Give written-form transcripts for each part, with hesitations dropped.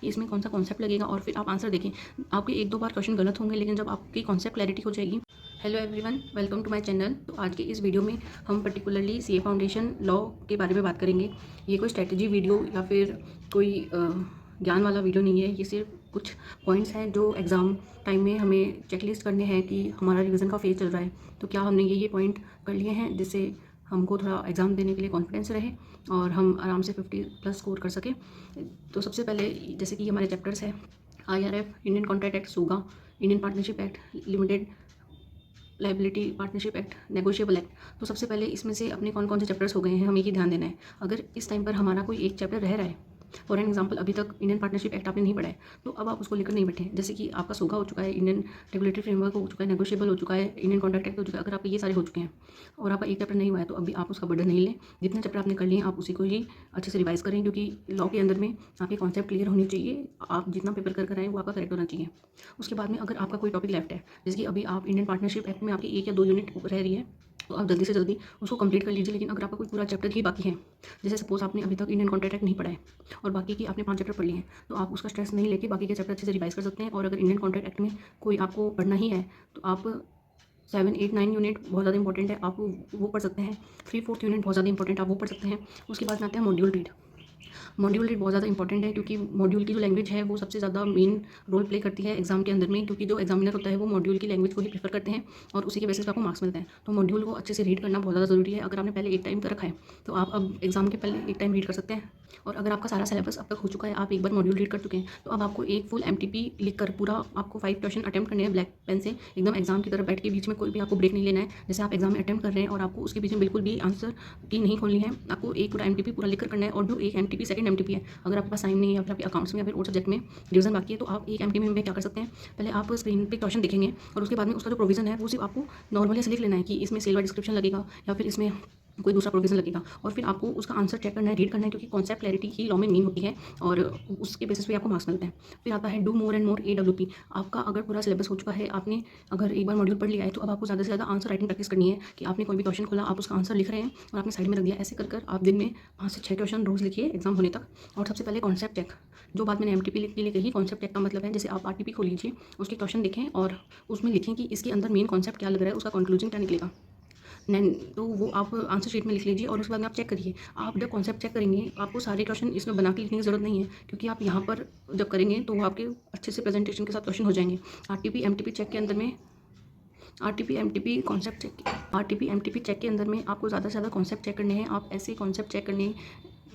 कि इसमें कौन सा कॉन्सेप्ट लगेगा और फिर आप आंसर देखें। आपके 1-2 बार क्वेश्चन गलत होंगे, लेकिन जब आपकी कॉन्सेप्ट क्लैरिटी हो जाएगी। Hello everyone, welcome to my channel. तो आज के इस वीडियो में हम पर्टिकुलरली सीए फाउंडेशन लॉ के बारे में बात करेंगे। ये कोई स्ट्रैटेजी वीडियो या फिर कोई ज्ञान वाला वीडियो नहीं है। ये सिर्फ कुछ पॉइंट्स हैं जो एग्ज़ाम टाइम में हमें चेकलिस्ट करने हैं कि हमारा रिवीजन का फेज़ चल रहा है, तो क्या हमने ये पॉइंट कर लिए हैं जिससे हमको थोड़ा एग्ज़ाम देने के लिए कॉन्फिडेंस रहे और हम आराम से 50+ स्कोर कर सकें। तो सबसे पहले जैसे कि हमारे चैप्टर्स हैं IRF, इंडियन कॉन्ट्रैक्ट एक्ट, सूगा, Indian partnership act, limited liability partnership act, negotiable act. तो सबसे पहले इसमें से अपने कौन कौन से चैप्टर्स हो गए हैं हमें ये ध्यान देना है। अगर इस टाइम पर हमारा कोई एक चैप्टर रह रहा है, फॉर एन एग्जाम्पल अभी तक इंडियन पार्टनरशिप एक्ट आपने नहीं पढ़ा है, तो अब आप उसको लेकर नहीं बैठे। जैसे कि आपका सूगा हो चुका है, इंडियन रेगुलेटरी फ्रेमवर्क हो चुका है, नेगोशिएबल हो चुका है, इंडियन कॉन्ट्रैक्ट एक्ट हो चुका है। अगर आपके ये सारे हो चुके हैं और आपका एक चैप्टर नहीं हुआ है, तो अभी आप उसका बर्डन नहीं लें। जितने चैप्टर आपने कर लिए आप उसी को ही अच्छे से रिवाइज करें, क्योंकि लॉ के अंदर में आपके कॉन्सेप्ट क्लियर होने चाहिए। आप जितना पेपर कर आए वो आपका करेक्ट होना चाहिए। उसके बाद में अगर आपका कोई टॉपिक लेफ्ट है, जैसे कि अभी आप इंडियन पार्टनरशिप एक्ट में आपकी 1 या 2 यूनिट रह रही है, तो आप जल्दी से जल्दी उसको कंप्लीट कर लीजिए। लेकिन अगर आपका कोई पूरा चैप्टर ही बाकी है, जैसे सपोज आपने अभी तक इंडियन कॉन्ट्रैक्ट एक्ट नहीं पढ़ा है और बाकी की आपने 5 चैप्टर पढ़ लिए हैं, तो आप उसका स्ट्रेस नहीं लेके बाकी के चैप्टर अच्छे से रिवाइज कर सकते हैं। और अगर इंडियन कॉन्ट्रैक्ट एक्ट में कोई आपको पढ़ना ही है, तो आप 7, 8, 9 यूनिट बहुत ज़्यादा इंपॉर्टेंट है, आप वो पढ़ सकते हैं। 3, 4 यूनिट बहुत ज़्यादा इंपॉर्टेंट, आप वो पढ़ सकते हैं। उसके बाद में आते हैं मॉड्यूल रीड। मॉड्यूल रीड बहुत ज़्यादा इंपॉर्टेंट है, क्योंकि मॉड्यूल की जो लैंग्वेज है वो सबसे ज़्यादा मेन रोल प्ले करती है एग्जाम के अंदर में, क्योंकि जो एग्जामिनर होता है वो मॉड्यूल की लैंग्वेज को ही प्रेफर करते हैं और उसी के बेसिस पे आपको मार्क्स मिलते हैं। तो मॉड्यूल को अच्छे से रीड करना बहुत ज़्यादा ज़रूरी है। अगर आपने पहले एक टाइम कर रखा है, तो आप अब एग्जाम के पहले एक टाइम रीड कर सकते हैं। और अगर आपका सारा सिलेबस अब तक हो चुका है, आप एक बार मॉड्यूल रीड कर चुके हैं, तो अब आपको एक फुल MTP लिख कर पूरा आपको 5 क्वेश्चन अटेम्प्ट करने हैं ब्लैक पेन से, एकदम एग्जाम की तरफ बैठ के। बीच में कोई भी आपको ब्रेक नहीं लेना है। जैसे आप एग्जाम में अटेम्प्ट कर रहे हैं और आपको उसके बीच में बिल्कुल भी आंसर की नहीं खोलनी है, आपको एक पूरा MTP पूरा लिख कर करना है। और जो एक MTP सेकंड MTP है, अगर आपके पास टाइम नहीं है या फिर आपके अकाउंट्स में या फिर और सब्जेक्ट में रिवीजन बाकी है, तो आप एक MTP में क्या कर सकते हैं, पहले आप स्क्रीन पे क्वेश्चन देखेंगे और उसके बाद में उसका जो प्रोविजन है वो सिर्फ आपको नॉर्मली ऐसे लिख लेना है कि इसमें सेल व डिस्क्रिप्शन लगेगा या फिर इसमें कोई दूसरा प्रोविजन लगेगा, और फिर आपको उसका आंसर चेक करना है, रीड करना है, क्योंकि कॉन्सेप्ट क्लैरिटी ही लॉ में मेन होती है और उसके बेसिस पे आपको मार्क्स मिलते हैं। फिर आता है do more and more AWP। आपका अगर पूरा सिलेबस हो चुका है, आपने अगर एक बार मॉड्यूल पढ़ लिया है, तो अब आपको ज़्यादा से ज़्यादा आंसर राइटिंग प्रैक्टिस करनी है कि आपने कोई भी क्वेश्चन खोला, आप उसका आंसर लिख रहे हैं और आपने साइड में रख दिया। ऐसे कर आप दिन में 5 से 6 क्वेश्चन रोज़ लिखिए एग्जाम होने तक। और सबसे पहले कॉन्सेप्ट चेक, जो बात मैंने MTP के लिए कही, कॉन्सेप्ट चेक का मतलब है जैसे आप RTP खोल लीजिए, उसके क्वेश्चन देखें और उसमें लिखें कि इसके अंदर मेन कॉन्सेप्ट क्या लग रहा है, उसका कंक्लूजन क्या निकलेगा। नैन तो वो आप आंसर शीट में लिख लीजिए और उसके बाद में आप चेक करिए। आप जब कॉन्सेप्ट चेक करेंगे, आपको सारे क्वेश्चन इसमें बना के लिखने की ज़रूरत नहीं है, क्योंकि आप यहाँ पर जब करेंगे तो वो आपके अच्छे से प्रेजेंटेशन के साथ क्वेश्चन हो जाएंगे। RTP MTP चेक के अंदर में RTP MTP चेक के अंदर में आपको ज़्यादा से ज़्यादा कॉन्सेप्ट चेक करने हैं। आप ऐसे कॉन्सेप्ट चेक करने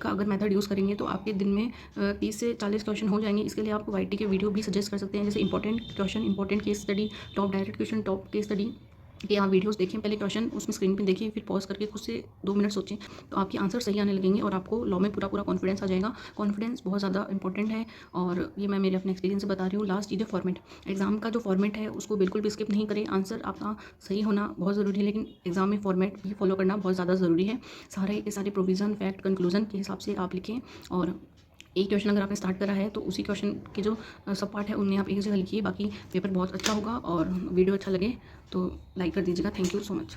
का अगर मेथड यूज़ करेंगे, तो आपके दिन में 30 से 40 क्वेश्चन हो जाएंगे। इसके लिए आपको YT के वीडियो भी सजेस्ट कर सकते हैं, जैसे important question, important case study, top direct question, top case study कि आप वीडियोस देखें, पहले क्वेश्चन उसमें स्क्रीन पे देखिए, फिर पॉज करके खुद से 2 मिनट सोचें, तो आपके आंसर सही आने लगेंगे और आपको लॉ में पूरा कॉन्फिडेंस आ जाएगा। कॉन्फिडेंस बहुत ज़्यादा इंपॉर्टेंट है और ये मैं मेरे अपने एक्सपीरियंस से बता रही हूँ। लास्ट चीज़ है फॉर्मेट। एग्जाम का जो फॉर्मेट है उसको बिल्कुल भी स्किप नहीं करें। आंसर आपका सही होना बहुत ज़रूरी है, लेकिन एग्जाम में फॉर्मेट भी फॉलो करना बहुत ज़्यादा ज़रूरी है। सारे के सारे प्रोविज़न, फैक्ट, कंक्लूजन के हिसाब से आप लिखें। और एक क्वेश्चन अगर आपने स्टार्ट करा है, तो उसी क्वेश्चन के जो सब पार्ट है उनमें आप एक जगह लिखिए। बाकी पेपर बहुत अच्छा होगा और वीडियो अच्छा लगे तो लाइक कर दीजिएगा। Thank you so much.